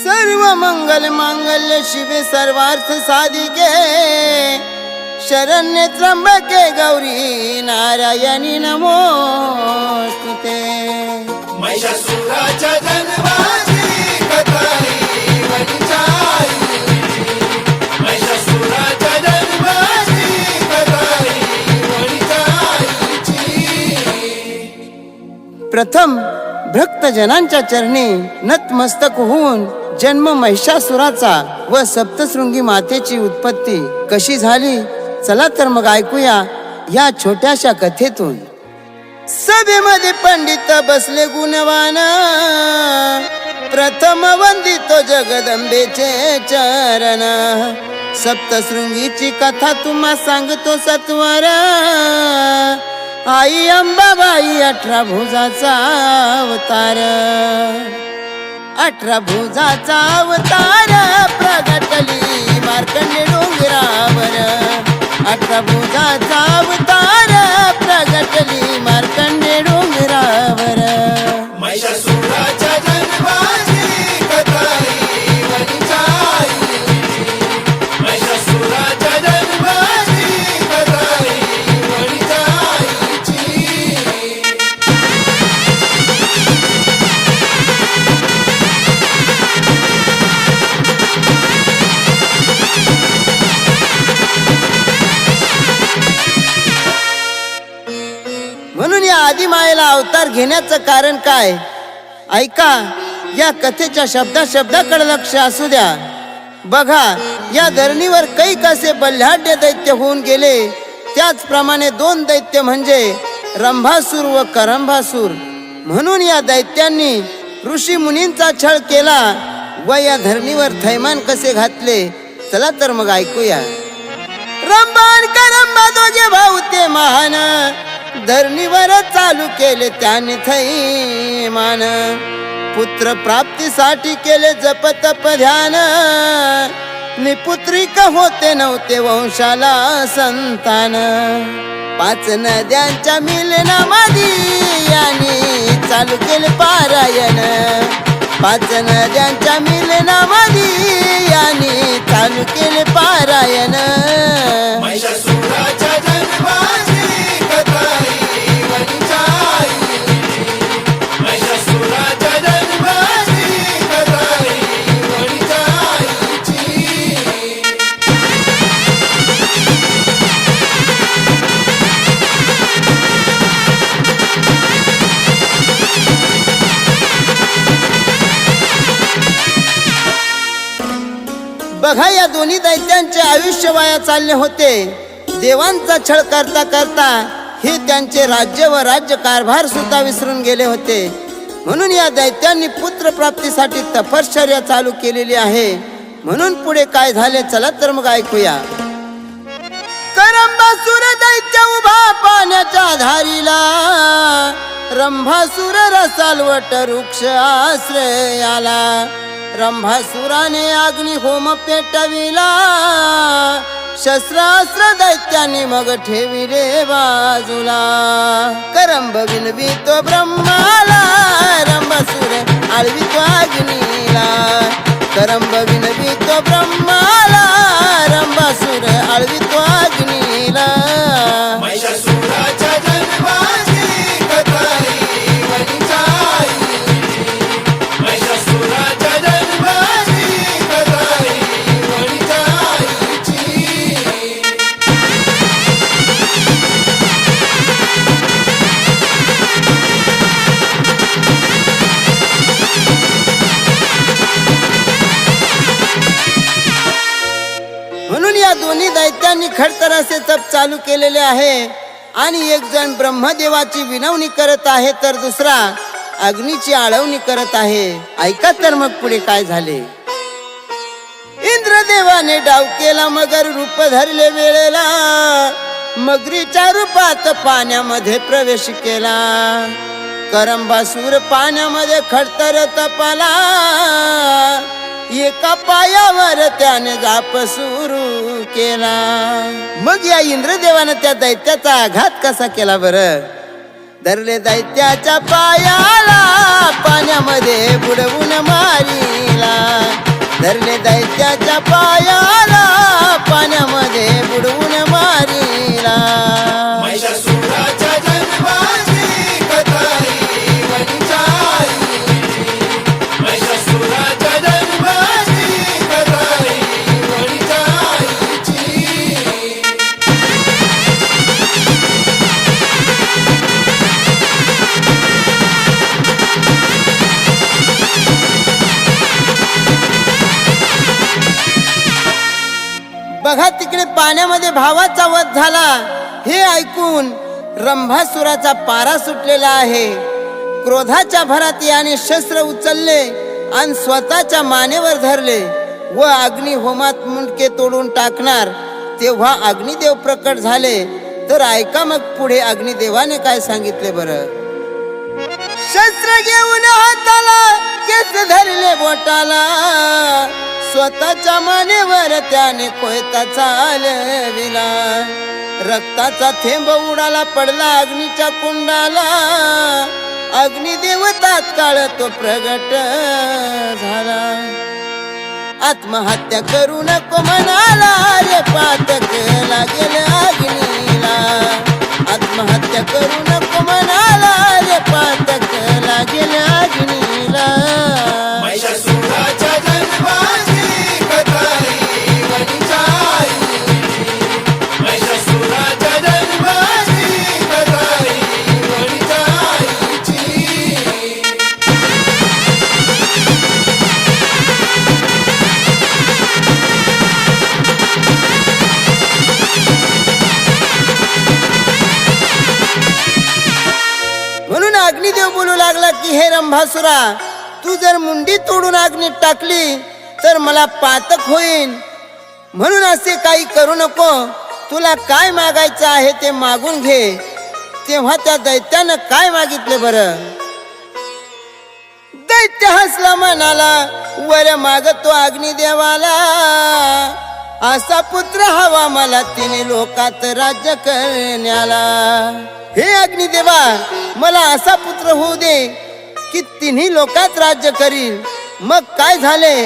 सर्व मंगल मांगल्य शिवे सर्वार्थ साधिके शरण्ये त्र्यंबके गौरी नारायणी नमोस्तुते। महिषासुराच्या जन्माची कथा ही वंचाई, महिषासुराच्या जन्माची कथा ही वंचाईची। प्रथम भक्तजनांच्या चरणी नतमस्तक होऊन जन्म महिषासुराचा व सप्तशृंगी मातेची उत्पत्ती कशी झाली, चला तर मग ऐकूया या छोट्याशा कथेतून। सभेमध्ये पंडित बसले गुणवान, प्रथम वंदितो जगदंबेचे चरण। सप्तशृंगीची कथा तुम्हा सांगतो सत्वर, आई अंबाबाई 18 भुजाचा अवतार। 18 भुजाचा अवतार प्रगटली मार्कंडे डोंगरावर। 18 भुजाचा अवतार प्रगटली मार्कंडे डोंगरावर। महिषासुराच्या जन्माची कथा ही वंचाई, महिषासुराच्या जन्माची कथा ही वंचाईची। म्हणून या आदिमायेला अवतार घेण्याचं कारण काय, ऐका या कथेच्या शब्दाकडे लक्ष असू द्या। बघा या धरणीवर कैक असे बल्हाढ्य दैत्य होऊन गेले, त्याचप्रमाणे 2 दैत्य म्हणजे रंभासूर व करंभासूर। म्हणून या दैत्यांनी ऋषी मुनींचा छळ केला व या धरणीवर थैमान कसे घातले, चला तर मग ऐकूया। रंभा आणि करंबा दोघे भाऊ ते महान, धरणीवर चालू केले त्याने थैमान। पुत्र प्राप्तीसाठी केले जप तप ध्यान, निपुत्रिक होते नव्हते वंशाला संतान। 5 नद्यांच्या मिलनामध्ये यांनी चालू केले पारायण। 5 नद्यांच्या मिलनामध्ये यांनी चालू केले पारायण। महिषासुराच्या जन्माची कथा ही वंचाई, महिषासुराच्या जन्माची कथा ही वंचाईची। बघा या दोन्ही दैत्यांचे आयुष्य वाया चालले होते। देवांचा छळ करता करता हे त्यांचे राज्य व राज्य कारभार सुद्धा विसरून गेले होते। म्हणून या दैत्यांनी पुत्र प्राप्तीसाठी तपश्चर्या चालू केलेली आहे। म्हणून पुढे काय झाले, चला तर मग ऐकूया। करंबासूर दैत्य उभा पाण्याच्या धारीला, रंभासूर रसालवट वृक्ष आश्रयाला। रंभासुराने अग्नी होम पेटविला, शस्त्रास्त्र दैत्याने मग ठेविले बाजूला। करंब विनवितो ब्रह्माला, रंभासूर आळवितो अग्नीला। करंब विनवितो ब्रह्माला, रंभासूर आळवितो अग्नीला। महिषासुराच्या जन्माची कथा ही वंचाई, महिषासुराच्या जन्माची कथा ही वंचाईची। म्हणून या दोन्ही दैत्यांनी खडतर असे तप चालू केलेले आहे। आणि एक जण ब्रह्मदेवाची विनवणी करत आहे, तर दुसरा अग्नीची आळवणी करत आहे। ऐका तर मग पुढे काय झाले। इंद्रदेवाने डाव केला मगर रूप धरले वेळेला, मगरीच्या रूपात पाण्यामध्ये प्रवेश केला। करंबासूर पाण्यामध्ये खडतर तपाला, एका पायावर त्याने जाप सुरू केला। मग या इंद्रदेवाने त्या दैत्याचा आघात कसा केला बरं? धरले दैत्याच्या पायाला, पाण्यामध्ये बुडवून मारिला। धरले दैत्याच्या पायाला पाण्यामध्ये बुडवून मारिला महिषासुराच्या जन्माची कथा ही वणीच्या आईची. महिषासुराच्या जन्माची कथा ही वणीच्या आईची. बघा तिकडे पाण्यामध्ये भावाचा वध झाला हे ऐकून रंभासुराचा पारा सुटलेला आहे. क्रोधाच्या भरात याने शस्त्र उचलले आणि स्वतःच्या मानेवर धरले व अग्निहोमात मुंडके तोडून टाकणार तेव्हा अग्निदेव प्रकट झाले. तर ऐका मग पुढे अग्निदेवाने काय सांगितले बरं. शस्त्र घेऊन हाताला केस धरले बोटाला स्वतःच्या मानेवर त्याने कोयता चालविला. रक्ताचा थेंब उडाला पडला अग्नीच्या कुंडाला. अग्निदेव तात्काळ तो प्रगट झाला. आत्महत्या करू नको म्हणाला रे पातक लागेल अग्नीला. आत्महत्या करू नको म्हणाला रे पातक लागेल अग्नीला. महिषासुराच्या जन्माची कथा ही वणीच्या आईची. महिषासुराच्या जन्माची कथा ही वणीच्या आईची. म्हणून अग्निदेव बोलू लागला की हे रंभासुरा, तू जर मुंडी तोडून अग्नीत टाकली तर मला पातक होईल. म्हणून असे काही करू नको. तुला काय मागायचं आहे ते मागून घे. तेव्हा त्या दैत्यानं काय मागितले बरं. दैत्य हसला म्हणाला वर मागतो अग्निदेवाला. असा पुत्र हवा मला तिने लोकात राज्य करण्याला. हे अग्निदेवा, मला असा पुत्र होऊ दे की तिन्ही लोकात राज्य करील. मग काय झाले.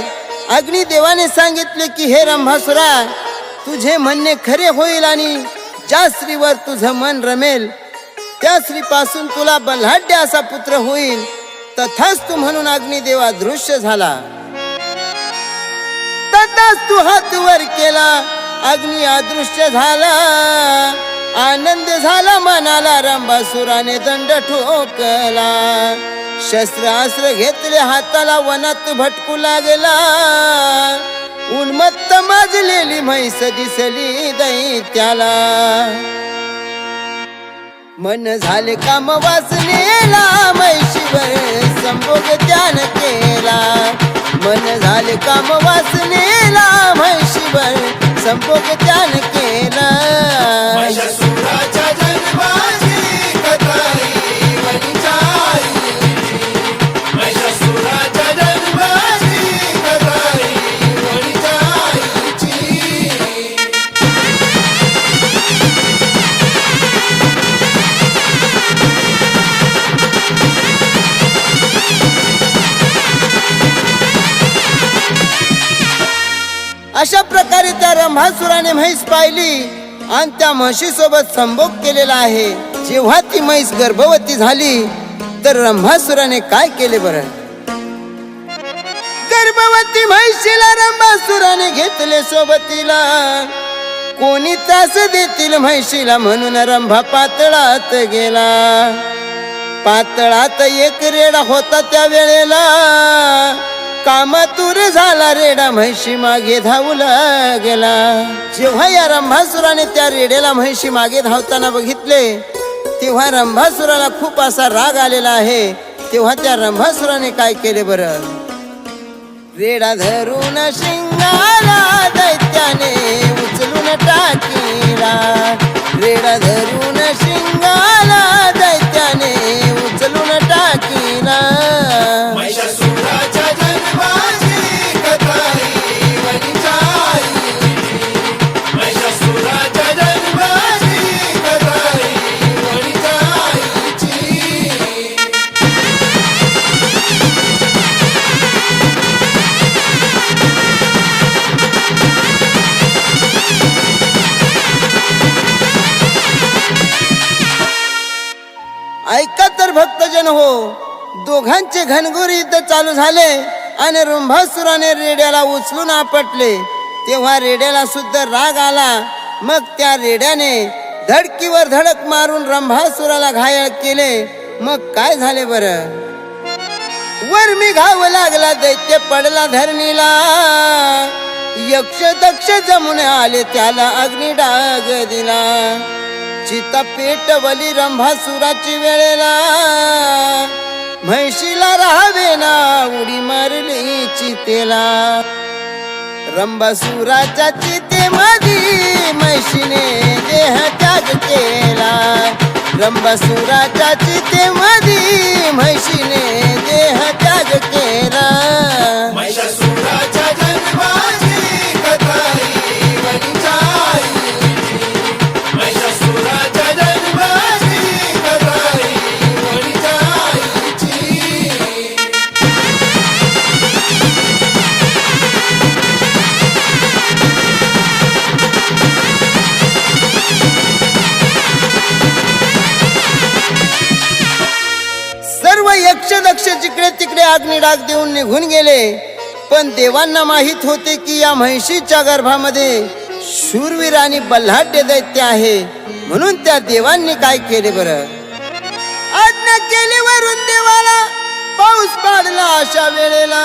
अग्निदेवाने सांगितले की हे रंभासुरा, तुझे म्हणणे खरे होईल आणि ज्या स्त्रीवर तुझं मन रमेल त्या स्त्रीपासून तुला बलाढ्य असा पुत्र होईल. तथास्तु म्हणून अग्निदेवा दृश्य झाला. तथास्तु हात वर केला अग्नी अदृश्य झाला. आनंद झाला मनाला रंभासुराने दंड ठोकला. शस्त्रास्त्र घेतले हाताला वनात भटकू लागला. उन्मत्त माजलेली म्हैस दिसली दैत्याला. मन झाले काम वासनेला म्हैशीवर संभोग ध्यान केला. मन झाले काम वासनेला म्हैशीवर संभोग ध्यान केला. महिषासुराच्या जन्माची कथा ही वणीच्या आईची. महिषासुराच्या जन्माची कथा ही वणीच्या आईची. अशा प्रकारे त्या रंभासुराने म्हैस पाहिली आणि त्या म्हशीसोबत संभोग केलेला आहे. जेव्हा ती म्हैस गर्भवती झाली तर रंभासुराने काय केले बरं. गर्भवती म्हैशीला रंभासुराने घेतले सोबतीला. कोणी त्रास देतील म्हैशीला म्हणून रंभा पातळात गेला. पातळात एक रेडा होता त्या वेळेला. कामातूर झाला रेडा म्हैशी मागे धावू लागला. जेव्हा या रंभासुराने त्या रेड्याला म्हैशी मागे धावताना बघितले तेव्हा रंभासुराला खूप असा राग आलेला आहे. तेव्हा त्या रंभासुराने काय केले बरं. रेडा धरून शिंगाला दैत्याने उचलून टाकीला. रेडा धरून शिंगाला दैत्याने उचलून टाकीला. महिषासुराच्या जन्माची कथा ही वणीच्या आईची. महिषासुराच्या जन्माची कथा ही वणीच्या आईची. असे घनघोर युद्ध चालू झाले आणि रंभासुराने रेड्याला उचलून आपटले. तेव्हा रेड्याला सुद्धा राग आला. मग त्या रेड्याने धडकीवर धडक मारून रंभासुराला घायल केले. मग काय झाले बरं? वर मी घाव लागला, दैत्य पडला धरणीला. यक्ष दक्ष जमून आले, त्याला अग्नी डाग दिला. चिता पेटवली रंभासुराची वेळेला. म्हैशीला राहावे ना, उडी मारली चितेला. रंभासुराच्या चितेमध्ये म्हैशीने देह त्याग केला. रंभासुराच्या चितेमध्ये म्हैशीने देह त्याग केला. महिषासुराच्या जन्माची कथा ही वणीच्या आईची. महिषासुराच्या जन्माची कथा ही वणीच्या आईची. सर्व यक्ष दक्ष जिकडे तिकडे अग्निडाग देऊन निघून गेले. पण देवांना माहित होते की या म्हैशीच्या गर्भामध्ये शूरवीर आणि बल्हाढ्य दैत्य आहे. म्हणून त्या देवांनी काय केले बरं? आज्ञा केली वरून देवाला, पाऊस पाडला अशा वेळेला.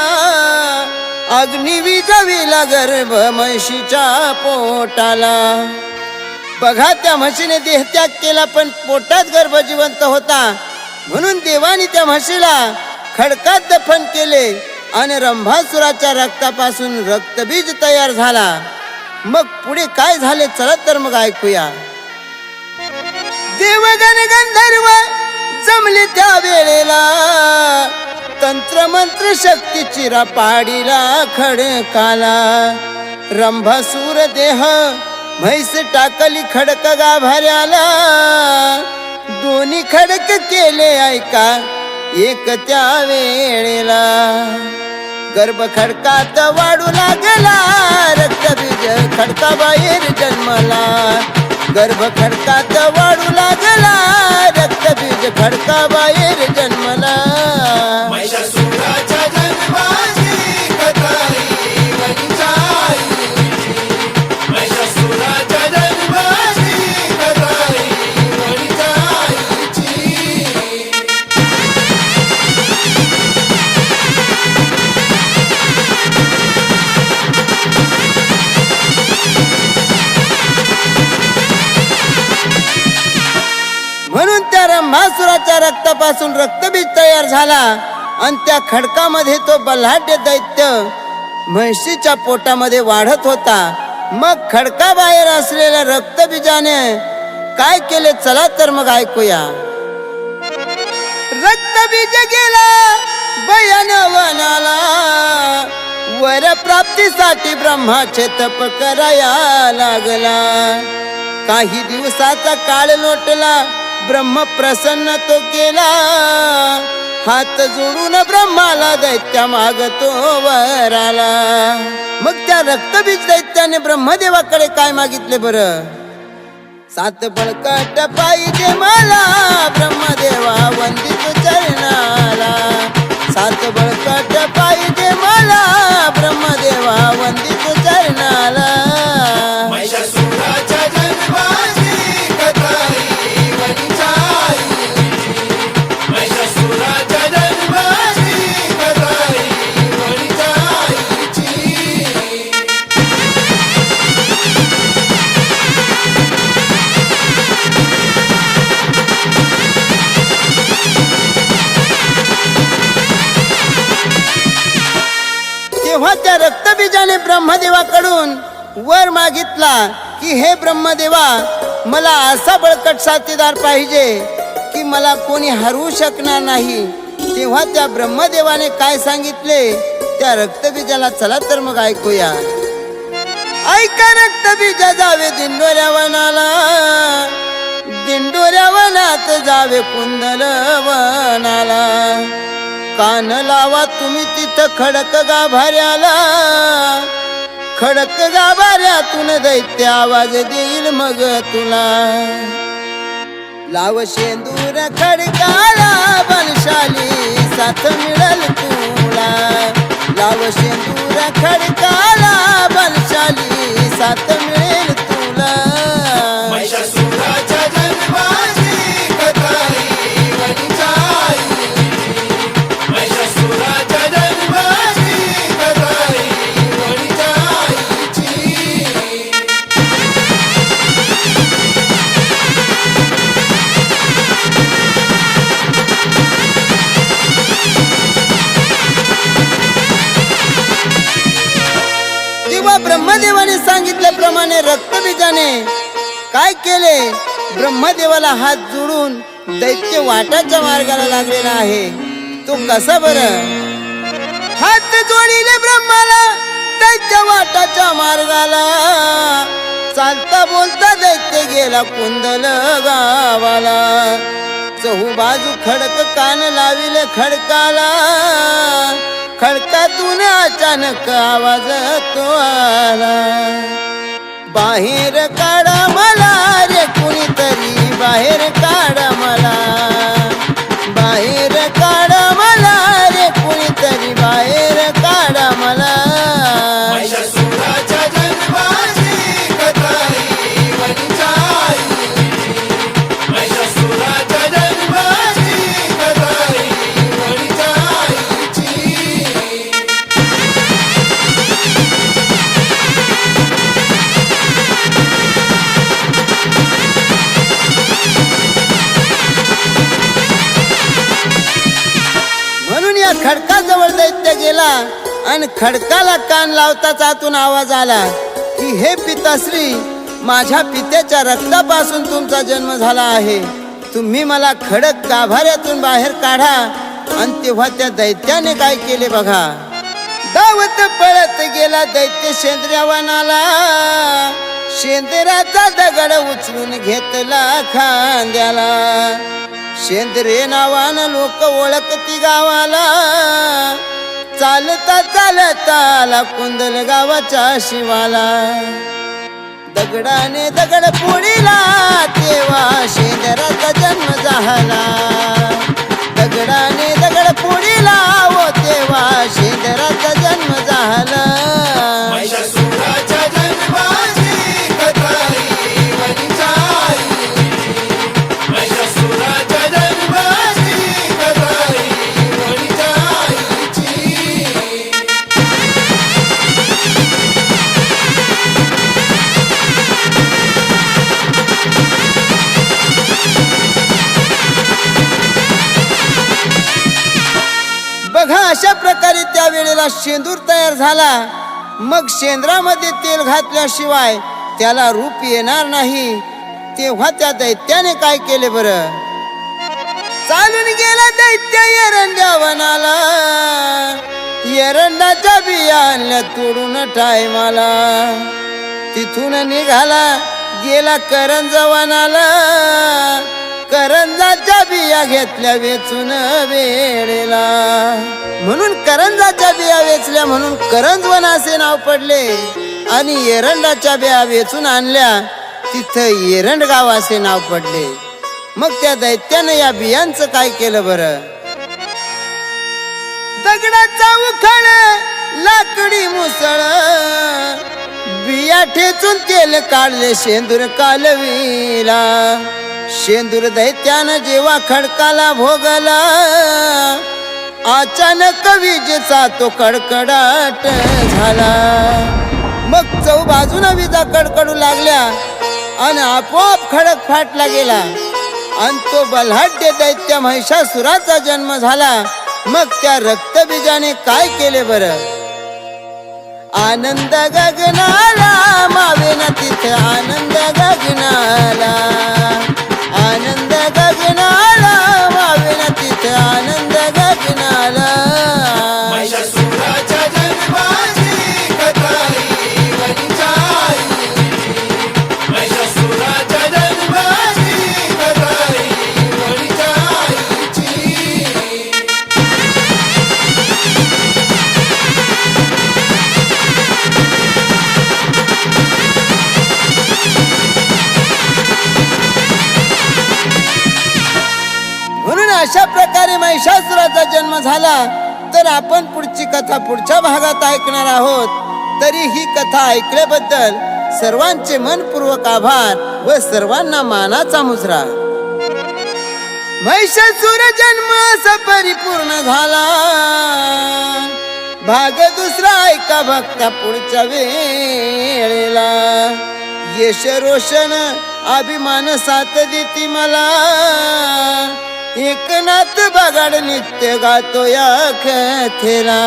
अग्नी विजविला गर्भ म्हैशीच्या पोटाला. बघा, त्या म्हशीने देहत्याग केला पण पोटात गर्भ जिवंत होता. म्हणून देवानी त्या म्हशीला खडकात दफन केले आणि रंभासुराच्या रक्तापासून रक्तबीज तयार झाला. मग पुढे काय झाले चला तर मग ऐकूया. देवगण गंधर्व जमले त्या वेळेला. तंत्र मंत्र शक्ती चिरा पाडीला खडकाला. रंभासुर देह म्हैस टाकली खडक गाभाऱ्याला. दोन्ही खडक केले ऐका एक त्या वेळेला. गर्भ खडकात वाढू लागला, रक्तबीज खडकाबाहेर जन्मला. गर्भ खडकात वाढू लागला, रक्तबीज खडकाबाहेर जन्मला. महिषासुराच्या जन्माची कथा ही वणीच्या आईची. महिषासुराच्या जन्माची कथा ही वणीच्या आईची. म्हणून त्या रंभासुराच्या रक्तापासून रक्तबीज तयार झाला आणि त्या खडकामध्ये तो बल्हाढ्य दैत्य म्हैशीच्या पोटामध्ये वाढत होता. मग खडकाबाहेर असलेल्या रक्तबीजाने काय केले चला तर मग ऐकूया. रक्तबीज गेला बयान वनाला. वर प्राप्तीसाठी ब्रह्माचे तप कराया लागला. काही दिवसाचा काळ लोटला, ब्रह्म प्रसन्न तो केला. हात जोडून ब्रह्माला दैत्या मागतो वराला. मग त्या रक्तबीज दैत्याने ब्रह्मदेवाकडे काय मागितले बरं? 7 बळकट पाहिजे मला, ब्रह्मदेवा वंदित चरणाला. 7 बळकट पाहिजे मला, ब्रह्मदेवा वंदित चरणाला. महिषासुराच्या जन्माची कथा ही वणीच्या आईची. महिषासुराच्या जन्माची कथा ही वणीच्या आईची. तेव्हा त्या रक्तबीजाने ब्रह्मदेवाकडून वर मागितला की हे ब्रह्मदेवा, मला असा बळकट साथीदार पाहिजे की मला कोणी हरवू शकणार नाही. तेव्हा त्या ब्रह्मदेवाने काय सांगितले त्या रक्तबीजाला चला तर मग ऐकूया. ऐका रक्तबीजा जावे दिंडोऱ्या वनाला. दिंडोऱ्या वनात जावे कुंदल वनाला. कान लावा तुम्ही तिथं खडक गाभाऱ्याला. खडक गाभाऱ्यातून दैत्य आवाज देईल मग तुला. लाव शेंदूर खडकाला बनशाली साथ मिळेल तुला. लाव शेंदूर खडकाला बलशाली साथ मिळेल तुला. महिषासुराच्या जन्माची कथा ही वणीच्या आईची. महिषासुराच्या जन्माची कथा ही वणीच्या आईची. तेव्हा ब्रह्मदेवाने सांगितल्याप्रमाणे रक्तबीजाने काय केले? ब्रह्मदेवाला हात जोडून दैत्य वाटाच्या मार्गाला लागलेला आहे. तो कसा बरं? हात जोडिले ब्रह्माला दैत्य वाटाच्या मार्गाला. चालता बोलता दैत्य गेला कुंदल गावाला. चहू बाजू खडक कान लाविले खडकाला. खडकातून अचानक आवाज तो आला. बाहेर काढा मला रे कुणीतरी बाहेर काढा मला. बाहेर काढा मला रे कुणीतरी बाहेर काढा मला. महिषासुराच्या जन्माची कथा ही वणीच्या आईची. महिषासुराच्या जन्माची कथा ही वणीच्या आईची. म्हणून या खडकाजवळ दैत्य गेला आणि खडकाला कान लावताच आतून आवाज आला की हे पिताश्री, माझ्या पित्याच्या रक्तापासून तुमचा जन्म झाला आहे. तुम्ही मला खडक गाभाऱ्यातून बाहेर काढा. आणि तेव्हा त्या दैत्याने काय केले बघा. धावत पळत गेला दैत्य शेंद्र्यावनाला. शेंद्राचा दगड उचलून घेतला खांद्याला. शेंद्रे नावानं लोक ओळखती गावाला. चालता चालता आला कुंदल गावाच्या शिवाला. दगडाने दगड फोडीला तेव्हा शेंद्राचा जन्म झाला. दगडाने दगड फोडीला व तेव्हा शेंद्राचा जन्म झाला. महिषासुराच्या जन्माची कथा ही वणीच्या आईची. महिषासुराच्या जन्माची कथा ही वणीच्या आईची. बघा, अशा प्रकारे त्या वेळेला शेंदूर तयार झाला. मग शेंद्रामध्ये तेल घातल्याशिवाय त्याला रूप येणार नाही. तेव्हा त्या दैत्याने काय केले बरं? चालून गेला दैत्य एरंड्या वनाला. एरंडाच्या बिया आणल्या तोडून टायमाला. तिथून निघाला गेला करंज वनाला. करंजाच्या बिया घेतल्या वेचून वेळेला. म्हणून करंजाच्या बिया वेचल्या म्हणून करंजवन असे नाव पडले. आणि एरंडाच्या बिया वेचून आणल्या तिथं एरंड गाव असे नाव पडले. मग त्या दैत्यानं या बियांचं काय केलं बरं? दगडाचा उखळ लाकडी मुसळ बिया ठेचून तेल काढले शेंदूर कालवीला. शेंदूर दैत्यानं जेव्हा खडकाला भोगला. अचानक विजेचा तो कडकडाट झाला. मग चौबाजूला विजा कडकडू लागल्या आणि आपोआप खडक फाटला गेला. आणि तो बल्हाढ्य दैत्य महिषासुराचा जन्म झाला. मग त्या रक्तबीजाने काय केले बरं? आनंद गगनाला मावेना तिथे आनंद गगनाला. आनंद गगनाला मावेना तिथे आनंद गगनाला. महिषासुराच्या जन्माची कथा ही वणीच्या आईची. महिषासुराच्या जन्माची कथा ही वणीच्या आईची. महिषासुराचा जन्म झाला तर आपण पुढची कथा पुढच्या भागात ऐकणार आहोत. तरी ही कथा ऐकल्याबद्दल सर्वांचे मनपूर्वक आभार व सर्वांना मानाचा मुजरा. महिषासुर जन्म असा परिपूर्ण झाला. भाग दुसरा ऐका भक्ता पुढच्या वेळेला. यश रोशन अभिमान साथ देती मला. एकनाथ बगाड नित्य गातो या कथेला.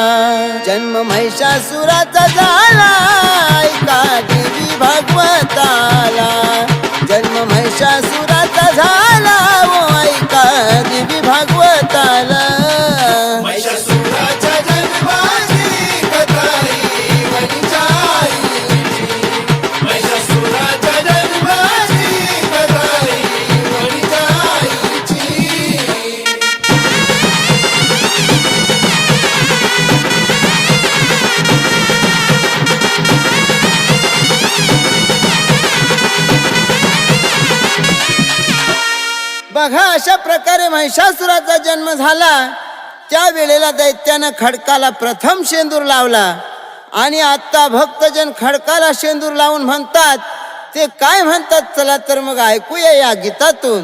जन्म महिषासुराचा झाला ऐका देवी भागवताला. जन्म महिषासुराचा झाला ऐका देवी भागवताला. महिषासुराच्या जन्माची कथा ही वणीच्या आईची. महिषासुराच्या जन्माची कथा ही वणीच्या आईची. बघा, अशा प्रकारे महिषासुराचा जन्म झाला. त्या वेळेला दैत्यानं खडकाला प्रथम शेंदूर लावला. आणि आता भक्तजन खडकाला शेंदूर लावून म्हणतात. ते काय म्हणतात चला तर मग ऐकूया या गीतातून.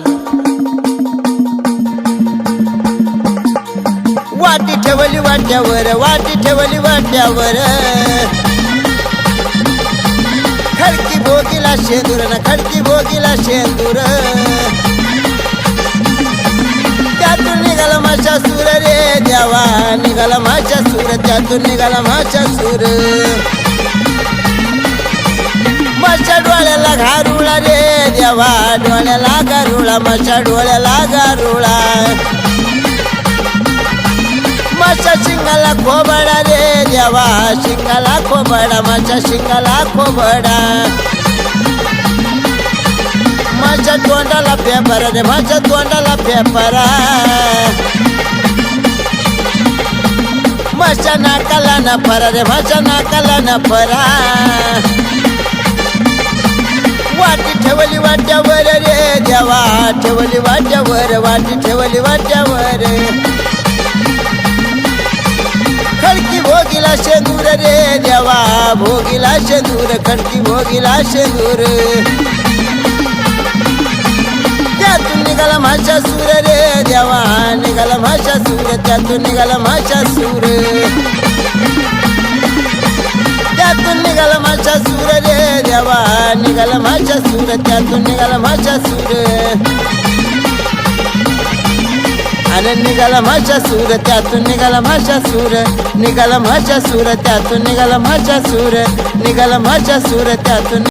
वाटी ठेवली वाट्यावर, वाटी ठेवली वाट्यावर. खडकी भोगीला शेंदूर ना, खडकी भोगीला शेंदूर. त्यातून निघाला महिषासूर रे देवा, निघाला महिषासूर. त्यातून निघाला महिषासूर. माझ्या डोळ्याला घारुळा रे देवा, डोळ्याला गारुळा. माझ्या डोळ्याला गारुळा. माझ्या शिंगाला खोबडा रे देवा, शिंगाला खोबडा. माझ्या शिंगाला खोबडा. माझ्या तोंडाला पेपरा रे, माझ्या तोंडाला पेपरा. माझ्या नाकाला न परा रे, माझ्या नाकाला न परा. वाटी ठेवली वाट्यावर रे देवा, ठेवली वाट्यावर. वाटी ठेवली वाट्यावर. खडकी भोगीला शेंदूर रे देवा, भोगीला शेंदूर. खडकी भोगीला शेंदूर. त्यातून निघाला महिषासूर रे देवा, निघाला महिषासूर. त्यातून निघाला महिषासूर. त्यातून निघाला महिषासूर रे देवा, निघाला महिषासूर. त्यातून निघाला महिषासूर. आणि निघाला महिषासूर. त्यातून निघाला महिषासूर. निघाला महिषासूर. त्यातून निघाला महिषासूर. निघाला महिषासूर. त्यातून